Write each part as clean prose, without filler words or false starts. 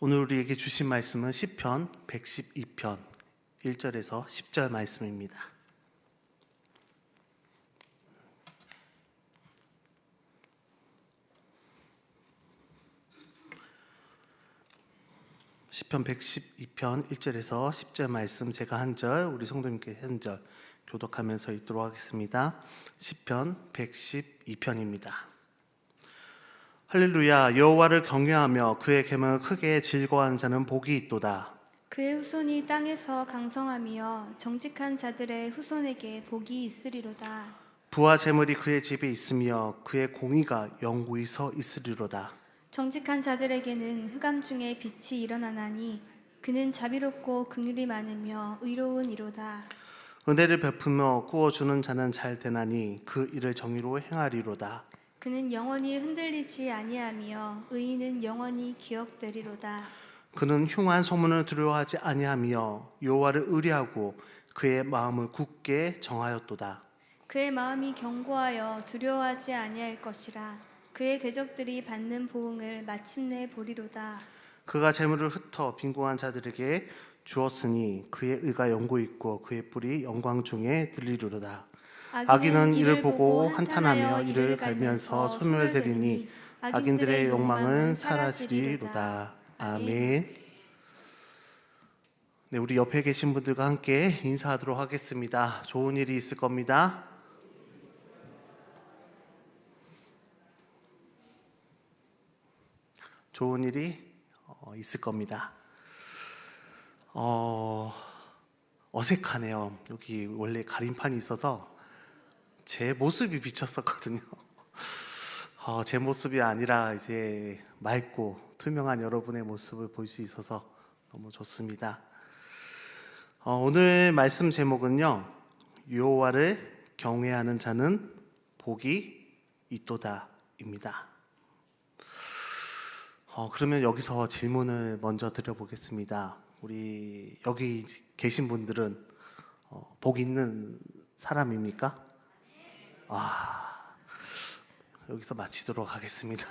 오늘 우리에게 주신 말씀은 시편 112편 1절에서 10절 말씀입니다. 시편 112편 1절에서 10절 말씀 제가 한 절, 우리 성도님께 한 절 교독하면서 읽도록 하겠습니다. 시편 112편입니다. 할렐루야. 여호와를 경외하며 그의 계명을 크게 즐거워하는 자는 복이 있도다. 그의 후손이 땅에서 강성하며 정직한 자들의 후손에게 복이 있으리로다. 부와 재물이 그의 집에 있으며 그의 공의가 영구히 서 있으리로다. 정직한 자들에게는 흑암 중에 빛이 일어나나니 그는 자비롭고 긍휼이 많으며 의로운 이로다. 은혜를 베푸며 구워주는 자는 잘 되나니 그 일을 정의로 행하리로다. 그는 영원히 흔들리지 아니하며 의인은 영원히 기억되리로다. 그는 흉한 소문을 두려워하지 아니하며 여호와를 의뢰하고 그의 마음을 굳게 정하였도다. 그의 마음이 견고하여 두려워하지 아니할 것이라. 그의 대적들이 받는 보응을 마침내 보리로다. 그가 재물을 흩어 빈궁한 자들에게 주었으니 그의 의가 영구히 있고 그의 뿔이 영광 중에 들리리로다. 악인은 이를 보고 한탄하며 이를 갈면서 소멸되리니 악인들의 욕망은 사라지리로다. 아멘. 네, 우리 옆에 계신 분들과 함께 인사하도록 하겠습니다. 좋은 일이 있을 겁니다. 좋은 일이 있을 겁니다. 어색하네요. 여기 원래 가림판이 있어서 제 모습이 비쳤었거든요. 제 모습이 아니라 이제 맑고 투명한 여러분의 모습을 볼 수 있어서 너무 좋습니다. 오늘 말씀 제목은요, 여호와를 경외하는 자는 복이 있도다입니다. 그러면 여기서 질문을 먼저 드려보겠습니다. 우리 여기 계신 분들은 복 있는 사람입니까? 여기서 마치도록 하겠습니다.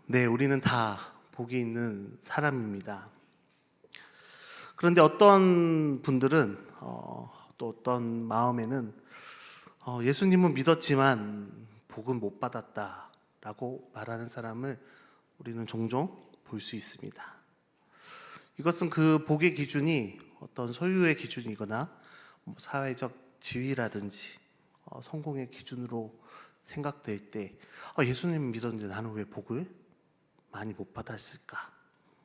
네, 우리는 다 복이 있는 사람입니다. 그런데 어떤 분들은 또 어떤 마음에는 예수님은 믿었지만 복은 못 받았다라고 말하는 사람을 우리는 종종 볼 수 있습니다. 이것은 그 복의 기준이 어떤 소유의 기준이거나 사회적 지위라든지 성공의 기준으로 생각될 때 예수님 믿었는데 나는 왜 복을 많이 못 받았을까?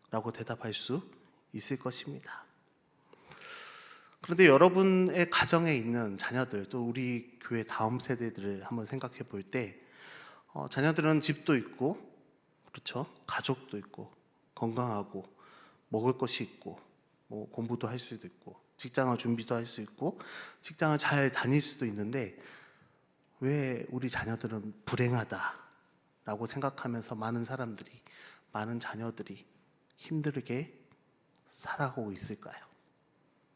라고 대답할 수 있을 것입니다. 그런데 여러분의 가정에 있는 자녀들, 또 우리 교회 다음 세대들을 한번 생각해 볼 때 자녀들은 집도 있고, 그렇죠? 가족도 있고, 건강하고, 먹을 것이 있고, 뭐 공부도 할 수도 있고, 직장을 준비도 할 수 있고, 직장을 잘 다닐 수도 있는데 왜 우리 자녀들은 불행하다라고 생각하면서 많은 사람들이, 많은 자녀들이 힘들게 살아가고 있을까요?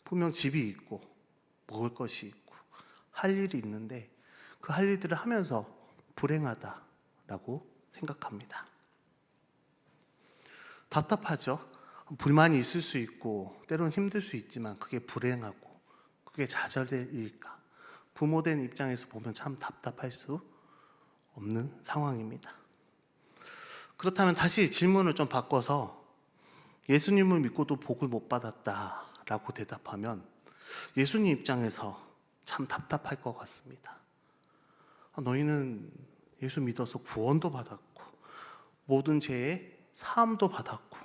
분명 집이 있고 먹을 것이 있고 할 일이 있는데 그 할 일들을 하면서 불행하다라고 생각합니다. 답답하죠? 불만이 있을 수 있고 때로는 힘들 수 있지만 그게 불행하고 그게 좌절될 일일까? 부모된 입장에서 보면 참 답답할 수 없는 상황입니다. 그렇다면 다시 질문을 좀 바꿔서 예수님을 믿고도 복을 못 받았다라고 대답하면 예수님 입장에서 참 답답할 것 같습니다. 너희는 예수 믿어서 구원도 받았고 모든 죄의 사함도 받았고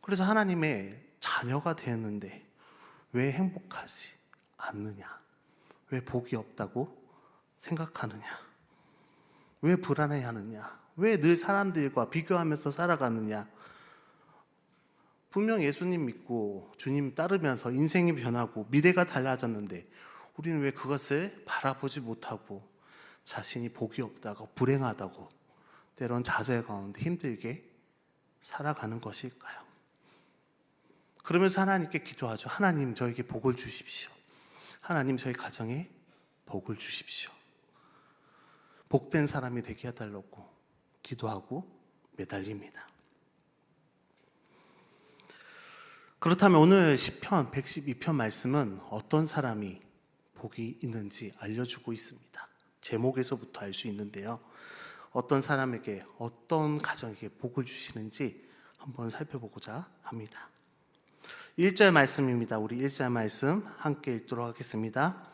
그래서 하나님의 자녀가 되었는데 왜 행복하지 않느냐? 왜 복이 없다고 생각하느냐? 왜 불안해하느냐? 왜 늘 사람들과 비교하면서 살아가느냐? 분명 예수님 믿고 주님 따르면서 인생이 변하고 미래가 달라졌는데 우리는 왜 그것을 바라보지 못하고 자신이 복이 없다고 불행하다고 때론 좌절 가운데 힘들게 살아가는 것일까요? 그러면서 하나님께 기도하죠. 하나님 저에게 복을 주십시오. 하나님 저희 가정에 복을 주십시오. 복된 사람이 되게 해달라고 기도하고 매달립니다. 그렇다면 오늘 시편 112편 말씀은 어떤 사람이 복이 있는지 알려주고 있습니다. 제목에서부터 알 수 있는데요. 어떤 사람에게, 어떤 가정에게 복을 주시는지 한번 살펴보고자 합니다. 1절 말씀입니다. 우리 1절 말씀 함께 읽도록 하겠습니다.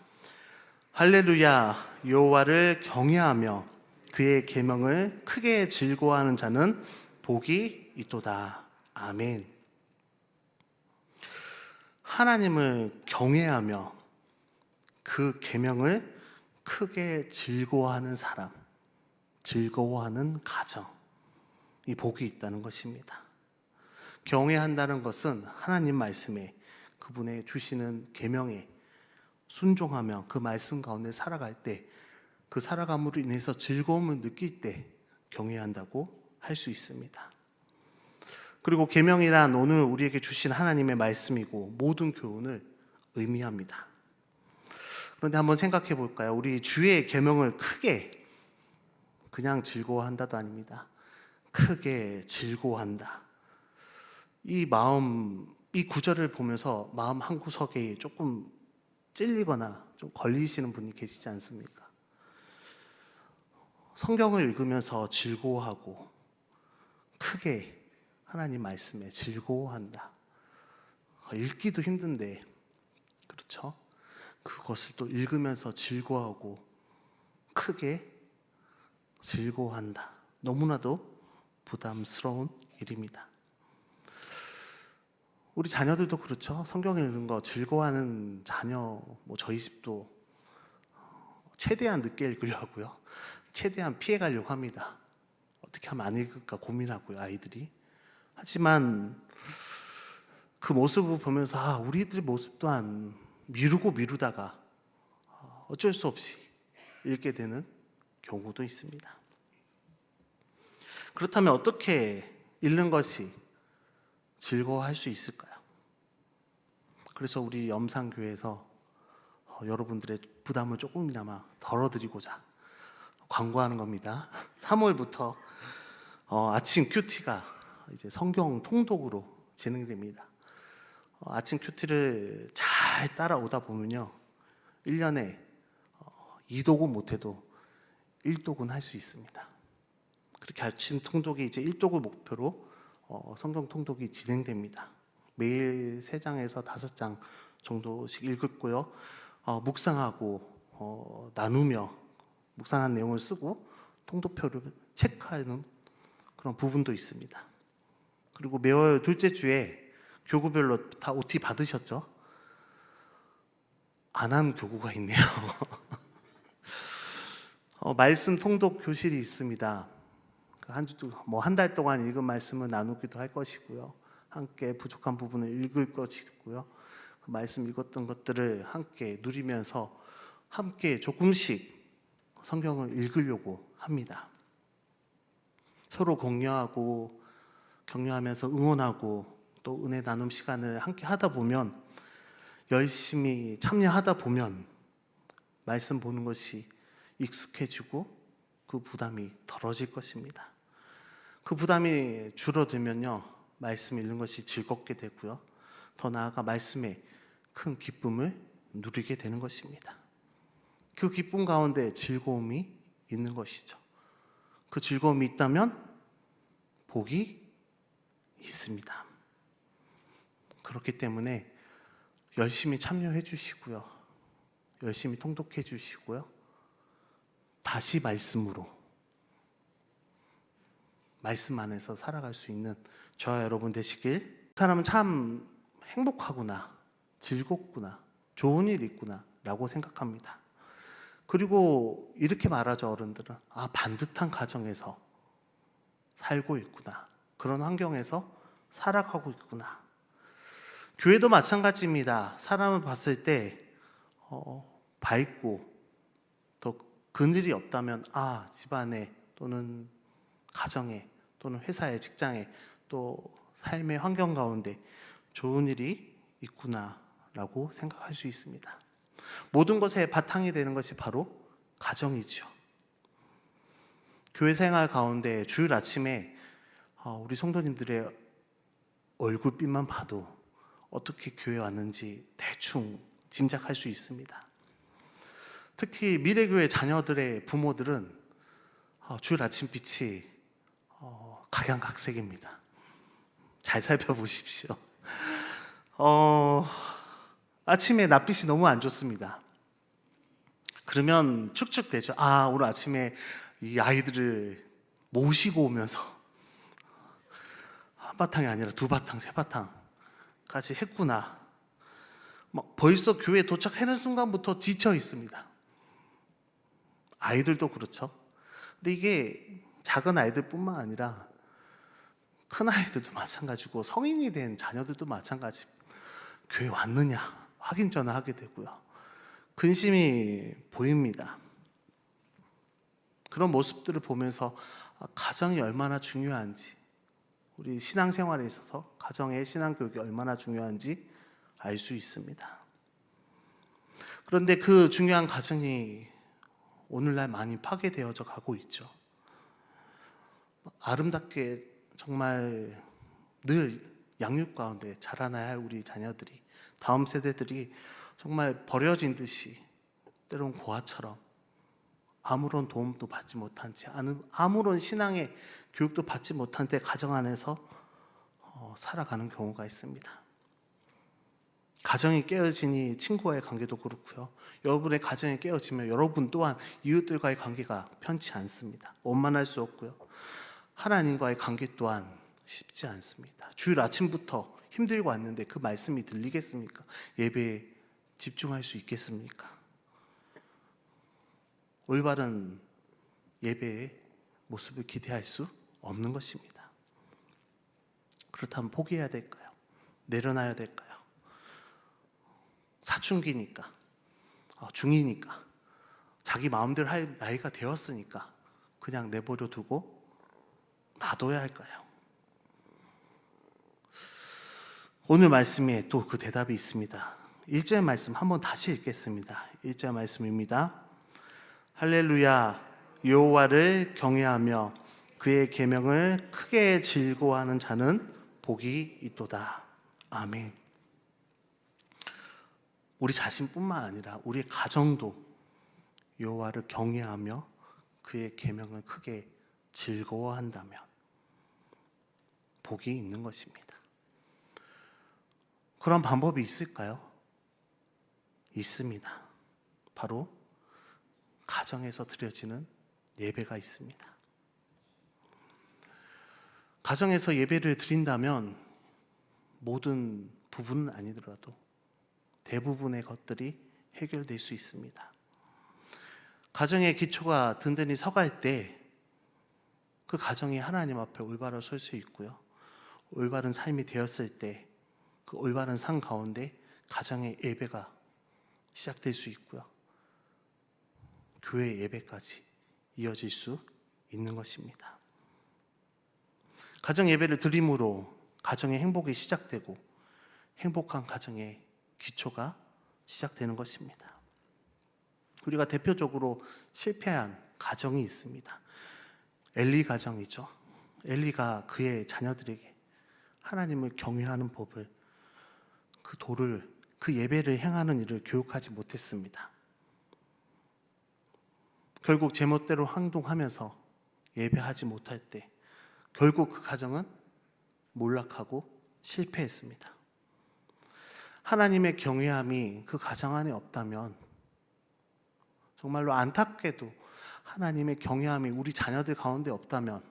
할렐루야, 여호와를 경외하며 그의 계명을 크게 즐거워하는 자는 복이 있도다. 아멘. 하나님을 경외하며 그 계명을 크게 즐거워하는 사람, 즐거워하는 가정, 이 복이 있다는 것입니다. 경외한다는 것은 하나님 말씀에, 그분의 주시는 계명에 순종하며 그 말씀 가운데 살아갈 때, 그 살아감으로 인해서 즐거움을 느낄 때 경외한다고 할 수 있습니다. 그리고 계명이란 오늘 우리에게 주신 하나님의 말씀이고 모든 교훈을 의미합니다. 그런데 한번 생각해 볼까요? 우리 주의 계명을 크게, 그냥 즐거워한다도 아닙니다. 크게 즐거워한다. 이 마음, 이 구절을 보면서 마음 한구석에 조금 찔리거나 좀 걸리시는 분이 계시지 않습니까? 성경을 읽으면서 즐거워하고 크게 하나님 말씀에 즐거워한다. 읽기도 힘든데, 그렇죠? 그것을 또 읽으면서 즐거워하고 크게 즐거워한다. 너무나도 부담스러운 일입니다. 우리 자녀들도 그렇죠. 성경 읽는 거 즐거워하는 자녀, 저희 집도 최대한 늦게 읽으려고 하고요. 최대한 피해가려고 합니다. 어떻게 하면 안 읽을까 고민하고요, 아이들이. 하지만 그 모습을 보면서 우리들 모습 또한 미루다가 어쩔 수 없이 읽게 되는 경우도 있습니다. 그렇다면 어떻게 읽는 것이 즐거워할 수 있을까요? 그래서 우리 염산교회에서 여러분들의 부담을 조금이나마 덜어드리고자 광고하는 겁니다. 3월부터 아침 큐티가 이제 성경 통독으로 진행됩니다. 아침 큐티를 잘 따라오다 보면요, 1년에 2독은 못해도 1독은 할 수 있습니다. 그렇게 아침 통독이 이제 1독을 목표로 성경 통독이 진행됩니다. 매일 3장에서 5장 정도씩 읽고요. 묵상하고 나누며 묵상한 내용을 쓰고 통독표를 체크하는 그런 부분도 있습니다. 그리고 매월 둘째 주에 교구별로 다 OT 받으셨죠? 안 한 교구가 있네요. 말씀 통독 교실이 있습니다. 한 달 동안 읽은 말씀을 나누기도 할 것이고요. 함께 부족한 부분을 읽을 것이고요. 그 말씀 읽었던 것들을 함께 누리면서 함께 조금씩 성경을 읽으려고 합니다. 서로 공유하고 격려하면서 응원하고 또 은혜 나눔 시간을 함께 하다 보면, 열심히 참여하다 보면 말씀 보는 것이 익숙해지고 그 부담이 덜어질 것입니다. 그 부담이 줄어들면요, 말씀 읽는 것이 즐겁게 되고요, 더 나아가 말씀에 큰 기쁨을 누리게 되는 것입니다. 그 기쁨 가운데 즐거움이 있는 것이죠. 그 즐거움이 있다면 복이 있습니다. 그렇기 때문에 열심히 참여해 주시고요, 열심히 통독해 주시고요, 다시 말씀으로, 말씀 안에서 살아갈 수 있는 저와 여러분 되시길. 사람은 참 행복하구나, 즐겁구나, 좋은 일 있구나 라고 생각합니다. 그리고 이렇게 말하죠, 어른들은. 반듯한 가정에서 살고 있구나, 그런 환경에서 살아가고 있구나. 교회도 마찬가지입니다. 사람을 봤을 때 밝고 또 그늘이 없다면 집안에 또는 가정에 또는 회사에, 직장에, 또 삶의 환경 가운데 좋은 일이 있구나라고 생각할 수 있습니다. 모든 것의 바탕이 되는 것이 바로 가정이죠. 교회 생활 가운데 주일 아침에 우리 성도님들의 얼굴빛만 봐도 어떻게 교회 왔는지 대충 짐작할 수 있습니다. 특히 미래교회 자녀들의 부모들은 주일 아침 빛이 각양각색입니다. 잘 살펴보십시오. 아침에 낯빛이 너무 안 좋습니다. 그러면 축축되죠. 오늘 아침에 이 아이들을 모시고 오면서 한 바탕이 아니라 두 바탕, 세 바탕까지 했구나. 벌써 교회에 도착하는 순간부터 지쳐 있습니다. 아이들도 그렇죠. 근데 이게 작은 아이들뿐만 아니라 큰 아이들도 마찬가지고 성인이 된 자녀들도 마찬가지. 교회 왔느냐 확인 전화하게 되고요. 근심이 보입니다. 그런 모습들을 보면서 가정이 얼마나 중요한지, 우리 신앙생활에 있어서 가정의 신앙교육이 얼마나 중요한지 알 수 있습니다. 그런데 그 중요한 가정이 오늘날 많이 파괴되어져 가고 있죠. 아름답게 정말 늘 양육 가운데 자라나야 할 우리 자녀들이, 다음 세대들이 정말 버려진 듯이 때론 고아처럼 아무런 도움도 받지 못한 채, 아무런 신앙의 교육도 받지 못한 채 가정 안에서 살아가는 경우가 있습니다. 가정이 깨어지니 친구와의 관계도 그렇고요. 여러분의 가정이 깨어지면 여러분 또한 이웃들과의 관계가 편치 않습니다. 원만할 수 없고요. 하나님과의 관계 또한 쉽지 않습니다. 주일 아침부터 힘들고 왔는데 그 말씀이 들리겠습니까? 예배에 집중할 수 있겠습니까? 올바른 예배의 모습을 기대할 수 없는 것입니다. 그렇다면 포기해야 될까요? 내려놔야 될까요? 사춘기니까, 중이니까, 자기 마음대로 할 나이가 되었으니까 그냥 내버려 두고 놔둬야 할까요? 오늘 말씀에 또 그 대답이 있습니다. 1절 말씀 한번 다시 읽겠습니다. 1절 말씀입니다. 할렐루야, 여호와를 경외하며 그의 계명을 크게 즐거워하는 자는 복이 있도다. 아멘. 우리 자신뿐만 아니라 우리 가정도 여호와를 경외하며 그의 계명을 크게 즐거워한다면 복이 있는 것입니다. 그런 방법이 있을까요? 있습니다. 바로 가정에서 드려지는 예배가 있습니다. 가정에서 예배를 드린다면 모든 부분은 아니더라도 대부분의 것들이 해결될 수 있습니다. 가정의 기초가 든든히 서갈 때 그 가정이 하나님 앞에 올바로 설 수 있고요. 올바른 삶이 되었을 때 그 올바른 삶 가운데 가정의 예배가 시작될 수 있고요. 교회 예배까지 이어질 수 있는 것입니다. 가정 예배를 드림으로 가정의 행복이 시작되고 행복한 가정의 기초가 시작되는 것입니다. 우리가 대표적으로 실패한 가정이 있습니다. 엘리 가정이죠. 엘리가 그의 자녀들에게 하나님을 경외하는 법을, 그 도를, 그 예배를 행하는 일을 교육하지 못했습니다. 결국 제멋대로 행동하면서 예배하지 못할 때 결국 그 가정은 몰락하고 실패했습니다. 하나님의 경외함이 그 가정 안에 없다면, 정말로 안타깝게도 하나님의 경외함이 우리 자녀들 가운데 없다면,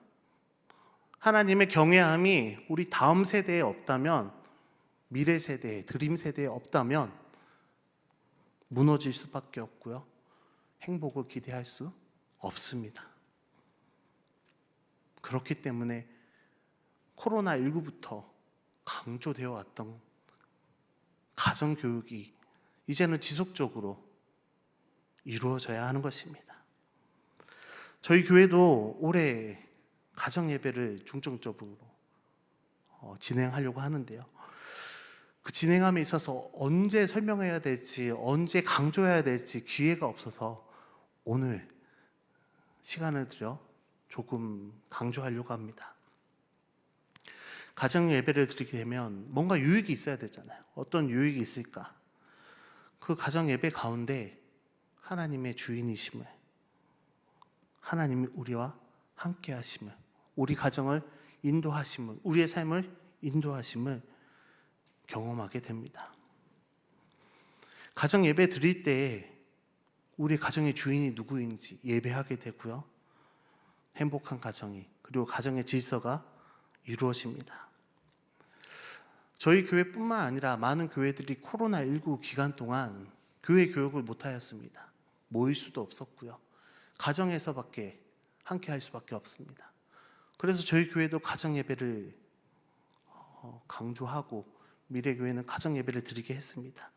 하나님의 경외함이 우리 다음 세대에 없다면, 미래 세대에, 드림 세대에 없다면 무너질 수밖에 없고요. 행복을 기대할 수 없습니다. 그렇기 때문에 코로나19부터 강조되어 왔던 가정교육이 이제는 지속적으로 이루어져야 하는 것입니다. 저희 교회도 올해 가정예배를 중점적으로 진행하려고 하는데요. 그 진행함에 있어서 언제 설명해야 될지, 언제 강조해야 될지 기회가 없어서 오늘 시간을 들여 조금 강조하려고 합니다. 가정 예배를 드리게 되면 뭔가 유익이 있어야 되잖아요. 어떤 유익이 있을까? 그 가정 예배 가운데 하나님의 주인이심을, 하나님이 우리와 함께 하심을, 우리 가정을 인도하심을, 우리의 삶을 인도하심을 경험하게 됩니다. 가정 예배 드릴 때 우리 가정의 주인이 누구인지 예배하게 되고요. 행복한 가정이, 그리고 가정의 질서가 이루어집니다. 저희 교회뿐만 아니라 많은 교회들이 코로나19 기간 동안 교회 교육을 못하였습니다. 모일 수도 없었고요. 가정에서밖에 함께 할 수밖에 없습니다. 그래서 저희 교회도 가정 예배를 강조하고 미래교회는 가정 예배를 드리게 했습니다.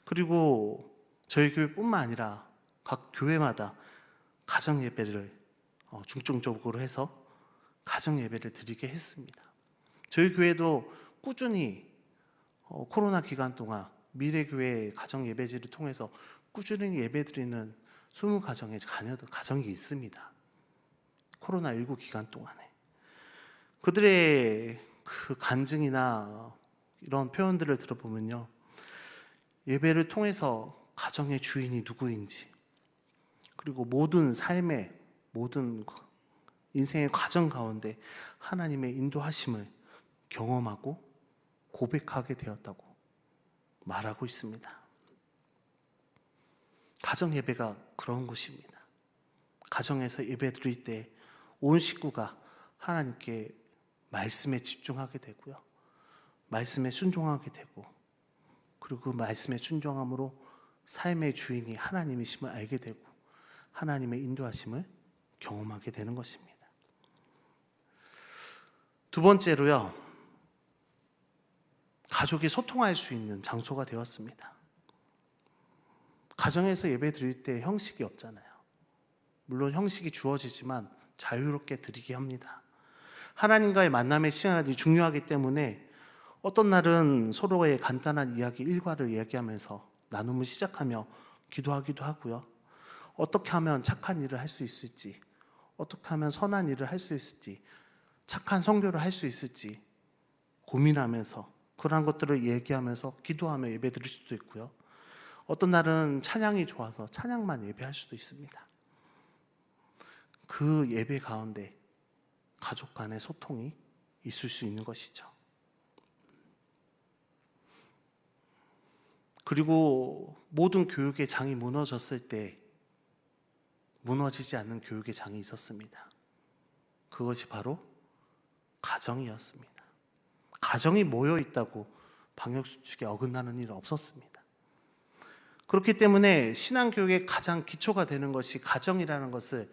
그리고 저희 교회뿐만 아니라 각 교회마다 가정 예배를 중점적으로 해서 가정 예배를 드리게 했습니다. 저희 교회도 꾸준히 코로나 기간 동안 미래교회 가정 예배지를 통해서 꾸준히 예배드리는 20가정의 가정이 있습니다. 코로나19 기간 동안에 그들의 그 간증이나 이런 표현들을 들어보면요, 예배를 통해서 가정의 주인이 누구인지, 그리고 모든 삶의 모든 인생의 과정 가운데 하나님의 인도하심을 경험하고 고백하게 되었다고 말하고 있습니다. 가정 예배가 그런 곳입니다. 가정에서 예배 드릴 때 온 식구가 하나님께 말씀에 집중하게 되고요, 말씀에 순종하게 되고, 그리고 그 말씀에 순종함으로 삶의 주인이 하나님이심을 알게 되고 하나님의 인도하심을 경험하게 되는 것입니다. 두 번째로요, 가족이 소통할 수 있는 장소가 되었습니다. 가정에서 예배 드릴 때 형식이 없잖아요. 물론 형식이 주어지지만 자유롭게 드리게 합니다. 하나님과의 만남의 시간이 중요하기 때문에 어떤 날은 서로의 간단한 이야기, 일과를 이야기하면서 나눔을 시작하며 기도하기도 하고요. 어떻게 하면 착한 일을 할 수 있을지, 어떻게 하면 선한 일을 할 수 있을지, 착한 선교를 할 수 있을지 고민하면서 그러한 것들을 얘기하면서 기도하며 예배 드릴 수도 있고요. 어떤 날은 찬양이 좋아서 찬양만 예배할 수도 있습니다. 그 예배 가운데 가족 간의 소통이 있을 수 있는 것이죠. 그리고 모든 교육의 장이 무너졌을 때 무너지지 않는 교육의 장이 있었습니다. 그것이 바로 가정이었습니다. 가정이 모여 있다고 방역수칙에 어긋나는 일은 없었습니다. 그렇기 때문에 신앙교육의 가장 기초가 되는 것이 가정이라는 것을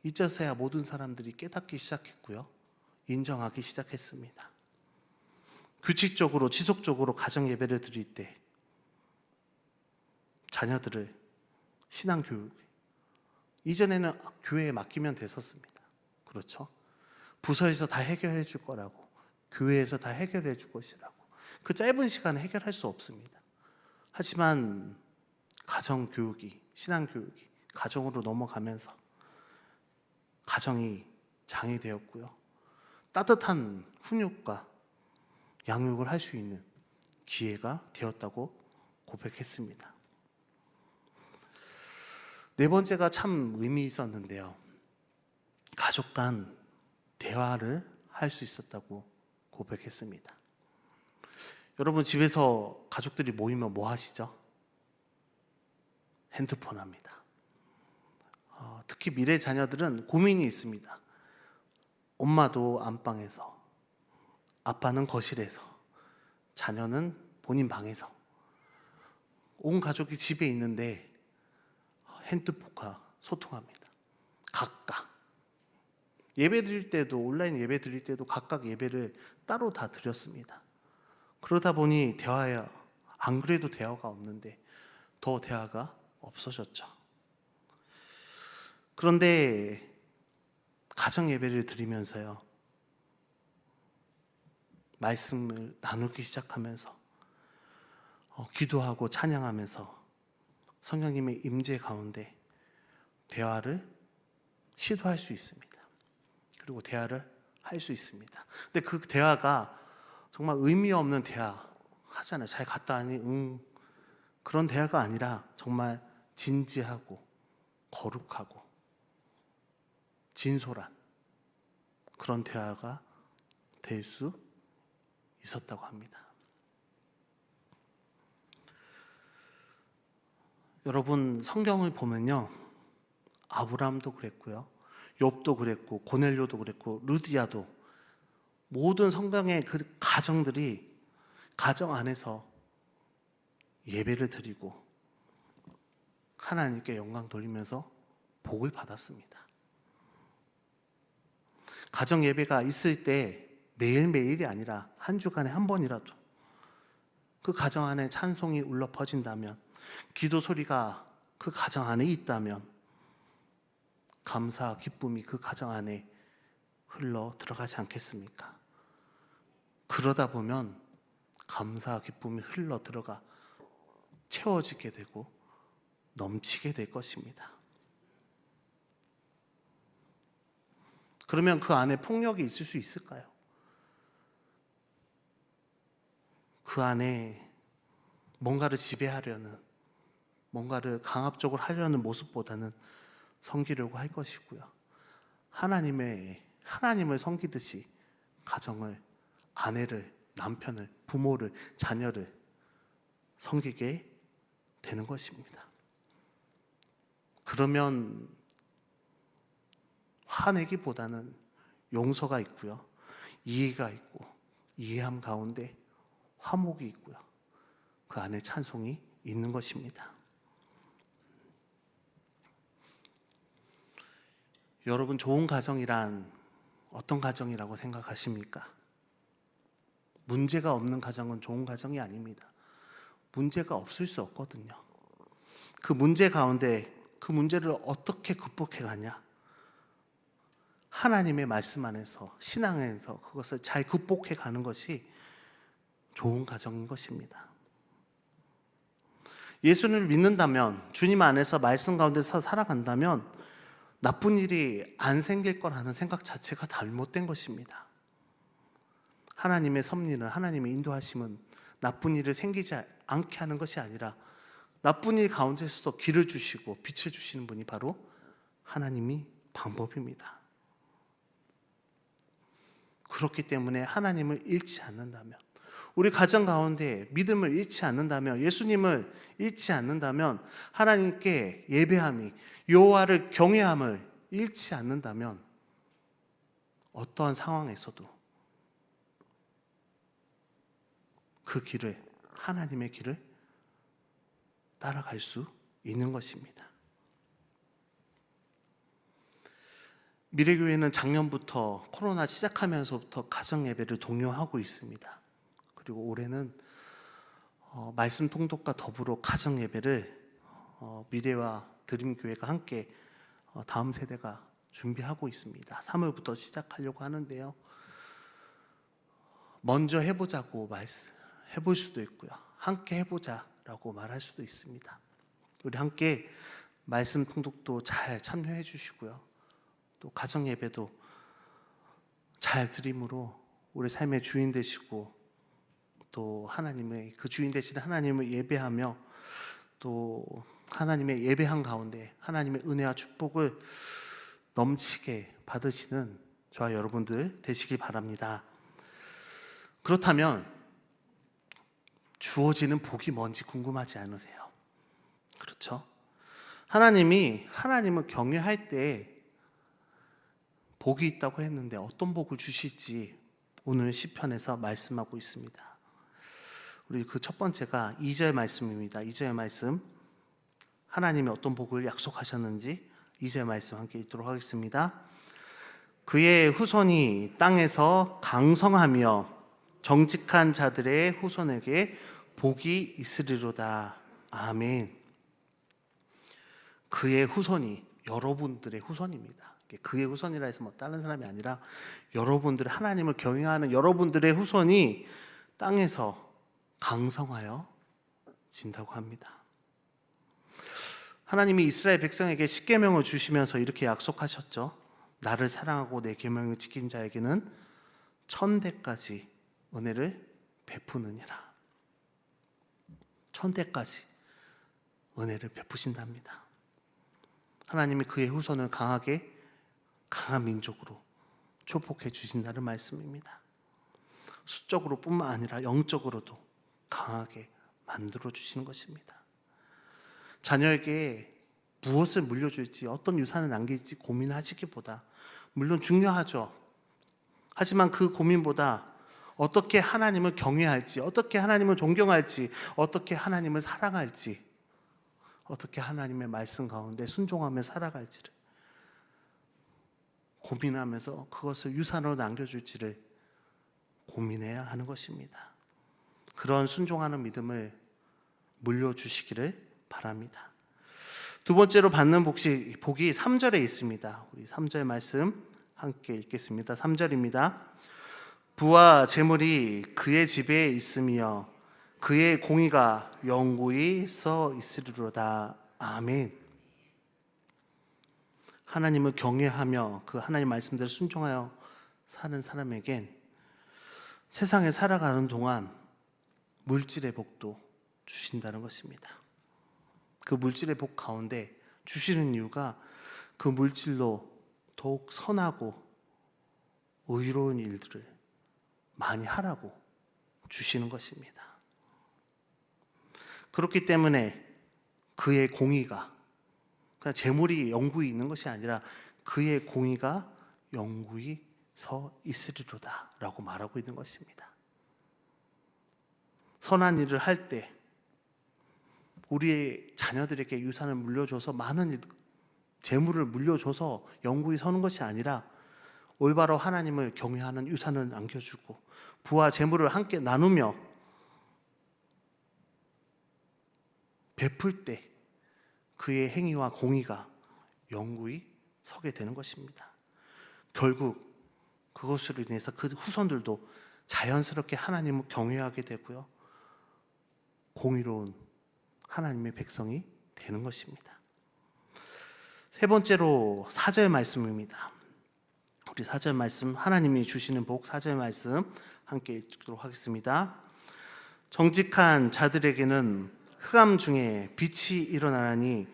이제서야 모든 사람들이 깨닫기 시작했고요, 인정하기 시작했습니다. 규칙적으로 지속적으로 가정 예배를 드릴 때 자녀들을 신앙교육, 이전에는 교회에 맡기면 됐었습니다. 그렇죠? 부서에서 다 해결해 줄 거라고, 교회에서 다 해결해 줄 것이라고, 그 짧은 시간에 해결할 수 없습니다. 하지만 가정교육이, 신앙교육이 가정으로 넘어가면서 가정이 장이 되었고요, 따뜻한 훈육과 양육을 할 수 있는 기회가 되었다고 고백했습니다. 네 번째가 참 의미 있었는데요, 가족 간 대화를 할 수 있었다고 고백했습니다. 여러분, 집에서 가족들이 모이면 뭐 하시죠? 핸드폰 합니다. 특히 미래 자녀들은 고민이 있습니다. 엄마도 안방에서, 아빠는 거실에서, 자녀는 본인 방에서, 온 가족이 집에 있는데 핸드폰과 소통합니다. 각각 예배 드릴 때도, 온라인 예배 드릴 때도 각각 예배를 따로 다 드렸습니다. 그러다 보니 안 그래도 대화가 없는데 더 대화가 없어졌죠. 그런데 가정 예배를 드리면서요, 말씀을 나누기 시작하면서 기도하고 찬양하면서 성령님의 임재 가운데 대화를 시도할 수 있습니다. 그리고 대화를 할 수 있습니다. 근데 그 대화가 정말 의미 없는 대화 하잖아요. 잘 갔다 하니 그런 대화가 아니라 정말 진지하고 거룩하고 진솔한 그런 대화가 될 수 있었다고 합니다. 여러분, 성경을 보면요, 아브라함도 그랬고요, 욥도 그랬고, 고넬료도 그랬고, 루디아도, 모든 성경의 그 가정들이 가정 안에서 예배를 드리고 하나님께 영광 돌리면서 복을 받았습니다. 가정 예배가 있을 때 매일매일이 아니라 한 주간에 한 번이라도 그 가정 안에 찬송이 울려 퍼진다면, 기도 소리가 그 가정 안에 있다면 감사, 기쁨이 그 가정 안에 흘러 들어가지 않겠습니까? 그러다 보면 감사, 기쁨이 흘러 들어가 채워지게 되고 넘치게 될 것입니다. 그러면 그 안에 폭력이 있을 수 있을까요? 그 안에 뭔가를 지배하려는, 뭔가를 강압적으로 하려는 모습보다는 섬기려고 할 것이고요, 하나님을 섬기듯이 가정을, 아내를, 남편을, 부모를, 자녀를 섬기게 되는 것입니다. 그러면 화내기보다는 용서가 있고요, 이해가 있고, 이해함 가운데 화목이 있고요, 그 안에 찬송이 있는 것입니다. 여러분, 좋은 가정이란 어떤 가정이라고 생각하십니까? 문제가 없는 가정은 좋은 가정이 아닙니다. 문제가 없을 수 없거든요. 그 문제 가운데 그 문제를 어떻게 극복해 가냐? 하나님의 말씀 안에서, 신앙 안에서 그것을 잘 극복해 가는 것이 좋은 가정인 것입니다. 예수를 믿는다면, 주님 안에서 말씀 가운데서 살아간다면 나쁜 일이 안 생길 거라는 생각 자체가 잘못된 것입니다. 하나님의 섭리는, 하나님의 인도하심은 나쁜 일을 생기지 않게 하는 것이 아니라 나쁜 일 가운데서도 길을 주시고 빛을 주시는 분이 바로 하나님이 방법입니다. 그렇기 때문에 하나님을 잃지 않는다면, 우리 가정 가운데 믿음을 잃지 않는다면, 예수님을 잃지 않는다면, 하나님께 예배함이, 여호와를 경외함을 잃지 않는다면 어떠한 상황에서도 그 길을, 하나님의 길을 따라갈 수 있는 것입니다. 미래교회는 작년부터, 코로나 시작하면서부터 가정 예배를 독려하고 있습니다. 그리고 올해는 말씀 통독과 더불어 가정 예배를 미래와 드림교회가 함께 다음 세대가 준비하고 있습니다. 3월부터 시작하려고 하는데요, 먼저 해보자고 해볼 수도 있고요, 함께 해보자라고 말할 수도 있습니다. 우리 함께 말씀 통독도 잘 참여해 주시고요, 또 가정 예배도 잘 드림으로 우리 삶의 주인 되시고, 또 하나님의, 그 주인 되시는 하나님을 예배하며, 또 하나님의 예배한 가운데 하나님의 은혜와 축복을 넘치게 받으시는 저와 여러분들 되시길 바랍니다. 그렇다면 주어지는 복이 뭔지 궁금하지 않으세요? 그렇죠? 하나님을 경외할 때 복이 있다고 했는데 어떤 복을 주실지 오늘 시편에서 말씀하고 있습니다. 우리 그 첫 번째가 2절 말씀입니다. 2절 말씀, 하나님이 어떤 복을 약속하셨는지 2절 말씀 함께 읽도록 하겠습니다. 그의 후손이 땅에서 강성하며 정직한 자들의 후손에게 복이 있으리로다. 아멘. 그의 후손이 여러분들의 후손입니다. 그의 후손이라 해서 뭐 다른 사람이 아니라 여러분들의, 하나님을 경외하는 여러분들의 후손이 땅에서 강성하여 진다고 합니다. 하나님이 이스라엘 백성에게 십계명을 주시면서 이렇게 약속하셨죠. 나를 사랑하고 내 계명을 지킨 자에게는 천대까지 은혜를 베푸느니라. 천대까지 은혜를 베푸신답니다. 하나님이 그의 후손을 강한 민족으로 축복해 주신다는 말씀입니다. 수적으로 뿐만 아니라 영적으로도 강하게 만들어 주시는 것입니다. 자녀에게 무엇을 물려줄지, 어떤 유산을 남길지 고민하시기보다, 물론 중요하죠. 하지만 그 고민보다 어떻게 하나님을 경외할지, 어떻게 하나님을 존경할지, 어떻게 하나님을 사랑할지, 어떻게 하나님의 말씀 가운데 순종하며 살아갈지를 고민하면서 그것을 유산으로 남겨줄지를 고민해야 하는 것입니다. 그런 순종하는 믿음을 물려주시기를 바랍니다. 두 번째로 받는 복이 3절에 있습니다. 우리 3절 말씀 함께 읽겠습니다. 3절입니다. 부와 재물이 그의 집에 있으며 그의 공의가 영구히 서 있으리로다. 아멘. 하나님을 경외하며 그 하나님 말씀대로 순종하여 사는 사람에겐 세상에 살아가는 동안 물질의 복도 주신다는 것입니다. 그 물질의 복 가운데 주시는 이유가 그 물질로 더욱 선하고 의로운 일들을 많이 하라고 주시는 것입니다. 그렇기 때문에 그의 공의가, 그냥 재물이 영구히 있는 것이 아니라 그의 공의가 영구히 서 있으리로다 라고 말하고 있는 것입니다. 선한 일을 할 때 우리의 자녀들에게 유산을 물려줘서 많은 재물을 물려줘서 영구히 서는 것이 아니라 올바로 하나님을 경외하는 유산을 남겨주고 부와 재물을 함께 나누며 베풀 때 그의 행위와 공의가 영구히 서게 되는 것입니다. 결국 그것으로 인해서 그 후손들도 자연스럽게 하나님을 경외하게 되고요, 공의로운 하나님의 백성이 되는 것입니다. 세 번째로 4절 말씀입니다. 우리 4절 말씀, 하나님이 주시는 복 4절 말씀 함께 읽도록 하겠습니다. 정직한 자들에게는 흑암 중에 빛이 일어나니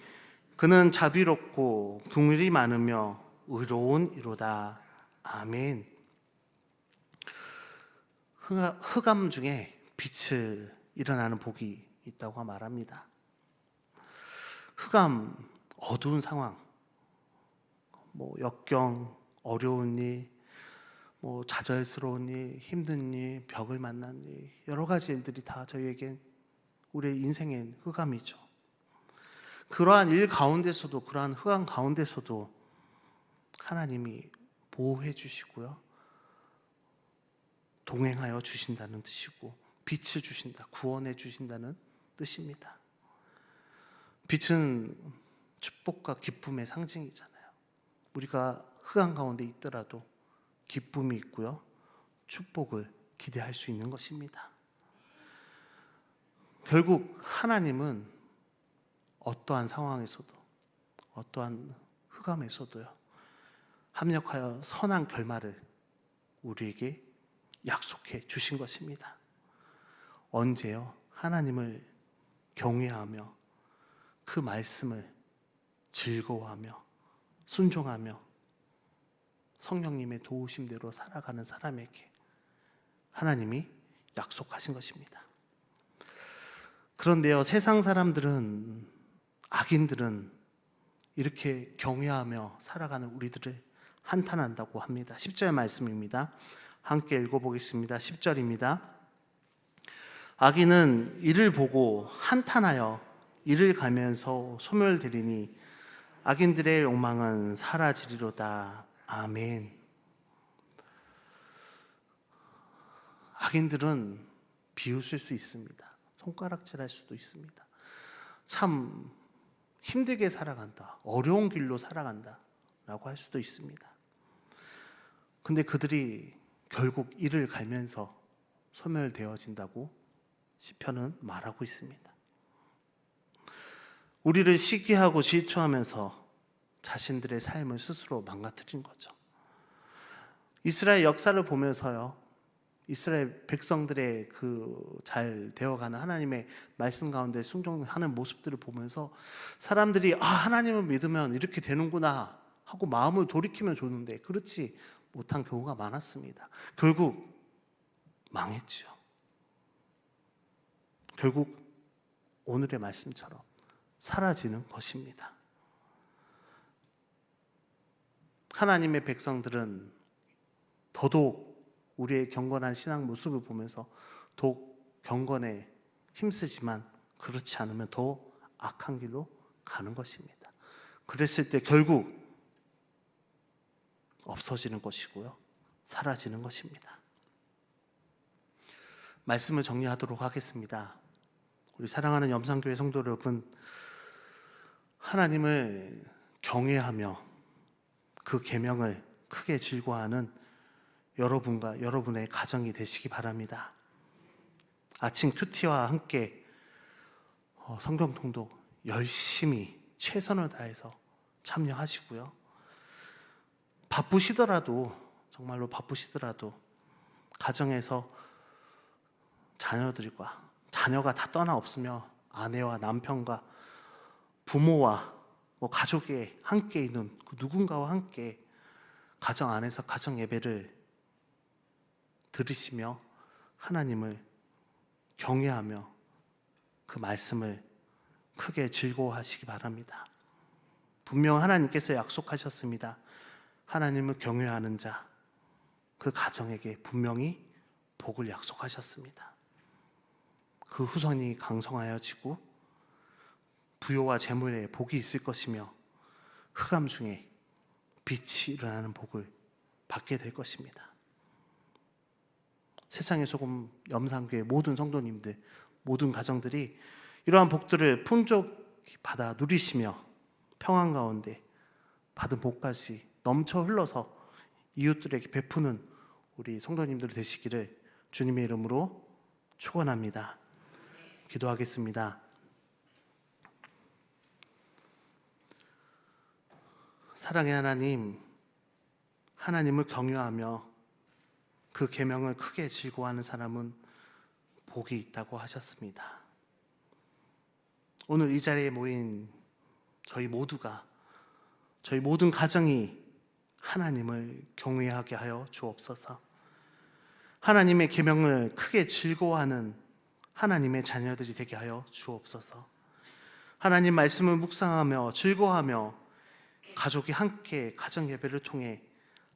그는 자비롭고 긍휼이 많으며 의로운 이로다. 아멘. 흑암 중에 빛이 일어나는 복이 있다고 말합니다. 흑암, 어두운 상황, 역경, 어려운 일, 좌절스러운 일, 힘든 일, 벽을 만난 일, 여러 가지 일들이 다 저희에겐 우리의 인생의 흑암이죠. 그러한 일 가운데서도, 그러한 흑암 가운데서도 하나님이 보호해 주시고요, 동행하여 주신다는 뜻이고 빛을 주신다, 구원해 주신다는 뜻입니다. 빛은 축복과 기쁨의 상징이잖아요. 우리가 흑암 가운데 있더라도 기쁨이 있고요, 축복을 기대할 수 있는 것입니다. 결국 하나님은 어떠한 상황에서도, 어떠한 흑암에서도요, 합력하여 선한 결말을 우리에게 약속해 주신 것입니다. 언제요? 하나님을 경외하며 그 말씀을 즐거워하며 순종하며 성령님의 도우심대로 살아가는 사람에게 하나님이 약속하신 것입니다. 그런데요, 세상 사람들은, 악인들은 이렇게 경외하며 살아가는 우리들을 한탄한다고 합니다. 10절 말씀입니다. 함께 읽어보겠습니다. 10절입니다. 악인은 이를 보고 한탄하여 이를 가면서 소멸되리니 악인들의 욕망은 사라지리로다. 아멘. 악인들은 비웃을 수 있습니다. 손가락질할 수도 있습니다. 참 힘들게 살아간다, 어려운 길로 살아간다 라고 할 수도 있습니다. 근데 그들이 결국 이를 갈면서 소멸되어진다고 시편은 말하고 있습니다. 우리를 시기하고 질투하면서 자신들의 삶을 스스로 망가뜨린 거죠. 이스라엘 역사를 보면서요, 이스라엘 백성들의 그 잘 되어가는 하나님의 말씀 가운데 순종하는 모습들을 보면서 사람들이 하나님을 믿으면 이렇게 되는구나 하고 마음을 돌이키면 좋은데 그렇지 못한 경우가 많았습니다. 결국 망했죠. 결국 오늘의 말씀처럼 사라지는 것입니다. 하나님의 백성들은 더더욱 우리의 경건한 신앙 모습을 보면서 더욱 경건에 힘쓰지만 그렇지 않으면 더 악한 길로 가는 것입니다. 그랬을 때 결국 없어지는 것이고요, 사라지는 것입니다. 말씀을 정리하도록 하겠습니다. 우리 사랑하는 염산교회 성도 여러분, 하나님을 경외하며 그 계명을 크게 즐거워하는 여러분과 여러분의 가정이 되시기 바랍니다. 아침 큐티와 함께 성경 통독 열심히 최선을 다해서 참여하시고요. 바쁘시더라도, 정말로 바쁘시더라도 가정에서 자녀가 다 떠나 없으며 아내와 남편과 부모와 가족에 함께 있는 그 누군가와 함께 가정 안에서 가정 예배를 들으시며 하나님을 경외하며 그 말씀을 크게 즐거워하시기 바랍니다. 분명 하나님께서 약속하셨습니다. 하나님을 경외하는 자, 그 가정에게 분명히 복을 약속하셨습니다. 그 후손이 강성하여지고 부요와 재물에 복이 있을 것이며 흑암 중에 빛이 일어나는 복을 받게 될 것입니다. 세상의 소금 염산교회 모든 성도님들, 모든 가정들이 이러한 복들을 풍족히 받아 누리시며 평안 가운데 받은 복까지 넘쳐 흘러서 이웃들에게 베푸는 우리 성도님들 되시기를 주님의 이름으로 축원합니다. 기도하겠습니다. 사랑의 하나님, 하나님을 경외하며 그 계명을 크게 즐거워하는 사람은 복이 있다고 하셨습니다. 오늘 이 자리에 모인 저희 모두가, 저희 모든 가정이 하나님을 경외하게 하여 주옵소서. 하나님의 계명을 크게 즐거워하는 하나님의 자녀들이 되게 하여 주옵소서. 하나님 말씀을 묵상하며 즐거워하며 가족이 함께 가정 예배를 통해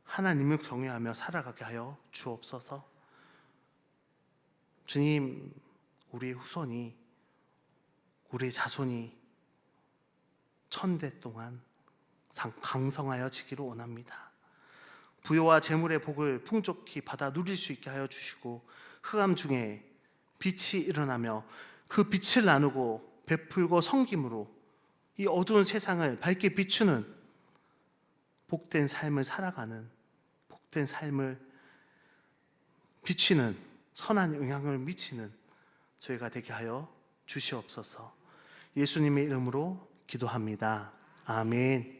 하나님을 경외하며 살아가게 하여 주옵소서. 주님, 우리의 후손이, 우리의 자손이 1000대 동안 강성하여 지기를 원합니다. 부요와 재물의 복을 풍족히 받아 누릴 수 있게 하여 주시고 흑암 중에 빛이 일어나며 그 빛을 나누고 베풀고 섬김으로 이 어두운 세상을 밝게 비추는 복된 삶을 살아가는, 복된 삶을 비치는, 선한 영향을 미치는 저희가 되게 하여 주시옵소서. 예수님의 이름으로 기도합니다. 아멘.